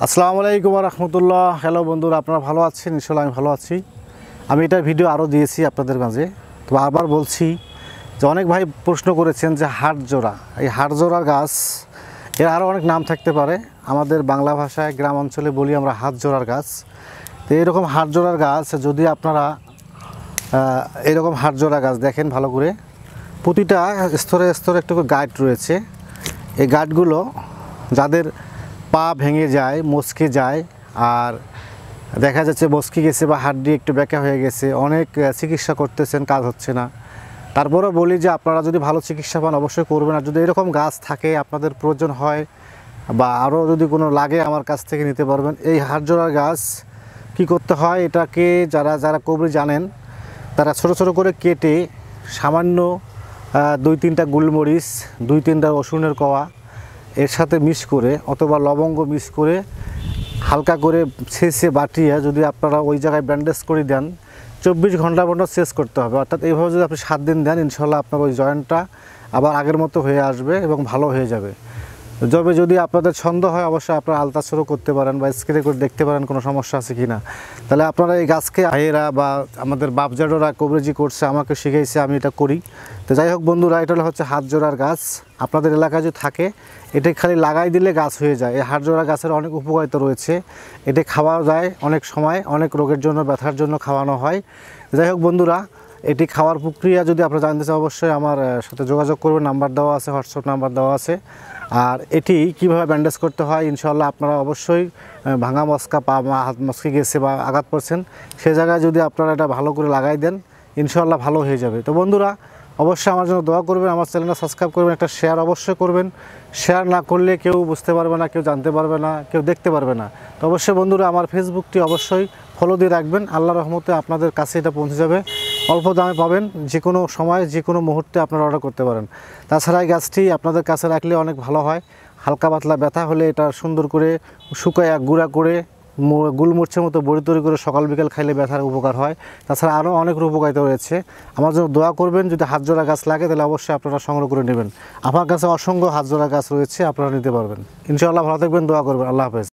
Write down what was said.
আসসালামু আলাইকুম রহমতুল্লাহ। হ্যালো বন্ধুরা, আপনারা ভালো আছেন? ইনশাল্লাহ আমি ভালো আছি। আমি এটার ভিডিও আরও দিয়েছি আপনাদের মাঝে। তো আবার বলছি যে অনেক ভাই প্রশ্ন করেছেন যে হাড়জোড়া, এই হাড়জোড়া গাছ এর আরও অনেক নাম থাকতে পারে। আমাদের বাংলা ভাষায় গ্রাম অঞ্চলে বলি আমরা হাতজোড়ার গাছ। তো এরকম হাড়জোড়ার গাছ যদি আপনারা এরকম হাড়জোড়া গাছ দেখেন ভালো করে, প্রতিটা স্তরে স্তরে একটু গাইড রয়েছে। এই গাইডগুলো যাদের পা ভেঙে যায়, মচকে যায়, আর দেখা যাচ্ছে মচকে গেছে বা হাড্ডি একটু ব্যাকা হয়ে গেছে, অনেক চিকিৎসা করতেছেন, কাজ হচ্ছে না, তারপরেও বলি যে আপনারা যদি ভালো চিকিৎসা পান অবশ্যই করবেন। আর যদি এরকম গাছ থাকে আপনাদের প্রয়োজন হয় বা আরও যদি কোনো লাগে আমার কাছ থেকে নিতে পারবেন। এই হাড়জোড়ার গাছ কি করতে হয়, এটাকে যারা যারা কবরি জানেন তারা ছোট ছোট করে কেটে সামান্য 2-3টা গোলমরিচ, 2-3টা রসুনের কোয়া এর সাথে মিক্স করে অথবা লবঙ্গ মিক্স করে হালকা করে ছেঁচে বাটিয়ে যদি আপনারা ওই জায়গায় ব্যান্ডেজ করে দেন, 24 ঘন্টা পর্যন্ত শেষ করতে হবে। অর্থাৎ এইভাবে যদি আপনি 7 দিন দেন, ইনশাল্লাহ আপনার ওই জয়েন্টটা আবার আগের মতো হয়ে আসবে এবং ভালো হয়ে যাবে। তবে যদি আপনাদের ছন্দ হয় অবশ্যই আপনারা আলতাছড়ো করতে পারেন বা স্প্রে করে দেখতে পারেন কোনো সমস্যা আছে কি না। তাহলে আপনারা এই গাছকে ভাইয়েরা বা আমাদের বাপজাডোরা কবরেজি করছে, আমাকে শিখাইছে, আমি এটা করি। তো যাই হোক বন্ধুরা, এটা হচ্ছে হাতজোড়ার গাছ। আপনাদের এলাকায় যদি থাকে এটা খালি লাগাই দিলে গাছ হয়ে যায়। এই হাড়জোড়া গাছের অনেক উপকারিতা রয়েছে, এটা খাওয়া যায় অনেক সময়, অনেক রোগের জন্য, ব্যথার জন্য খাওয়ানো হয়। যাই হোক বন্ধুরা, এটি খাওয়ার প্রক্রিয়া যদি আপনারা জানতে চান অবশ্যই আমার সাথে যোগাযোগ করবেন, নাম্বার দেওয়া আছে, হোয়াটসঅ্যাপ নাম্বার দেওয়া আছে। আর এটি কিভাবে ব্যান্ডেজ করতে হয় ইনশাল্লাহ আপনারা অবশ্যই ভাঙা মস্কা পা হাত মস্কে গেছে বা আঘাত পড়ছেন সে জায়গায় যদি আপনারা এটা ভালো করে লাগাই দেন ইনশাল্লাহ ভালো হয়ে যাবে। তো বন্ধুরা অবশ্যই আমার জন্য দোয়া করবেন, আমার চ্যানেলটা সাবস্ক্রাইব করবেন, একটা শেয়ার অবশ্যই করবেন। শেয়ার না করলে কেউ বুঝতে পারবে না, কেউ জানতে পারবে না, কেউ দেখতে পারবে না। তো অবশ্যই বন্ধুরা আমার ফেসবুকটি অবশ্যই ফলো দিয়ে রাখবেন। আল্লাহর রহমতে আপনাদের কাছে এটা পৌঁছে যাবে, অল্প দামে পাবেন, যে কোনো সময় যে কোনো মুহূর্তে আপনারা অর্ডার করতে পারেন। তাছাড়া এই গাছটি আপনাদের কাছে রাখলে অনেক ভালো হয়। হালকা পাতলা ব্যথা হলে এটা সুন্দর করে শুকায় গুঁড়া করে গুলমরিচের মতো বড়ি তৈরি করে সকাল বিকেল খাইলে ব্যথার উপকার হয়। তাছাড়া আরও অনেক উপকারিতা রয়েছে। আমার জন্য দোয়া করবেন, যদি হাতজোড়া গাছ লাগে তাহলে অবশ্যই আপনারা সংগ্রহ করে নেবেন। আমার কাছে অসংখ্য হাতজোড়া গাছ রয়েছে, আপনারা নিতে পারবেন। ইনশাআল্লাহ ভালো থাকবেন, দোয়া করবেন। আল্লাহ হাফেজ।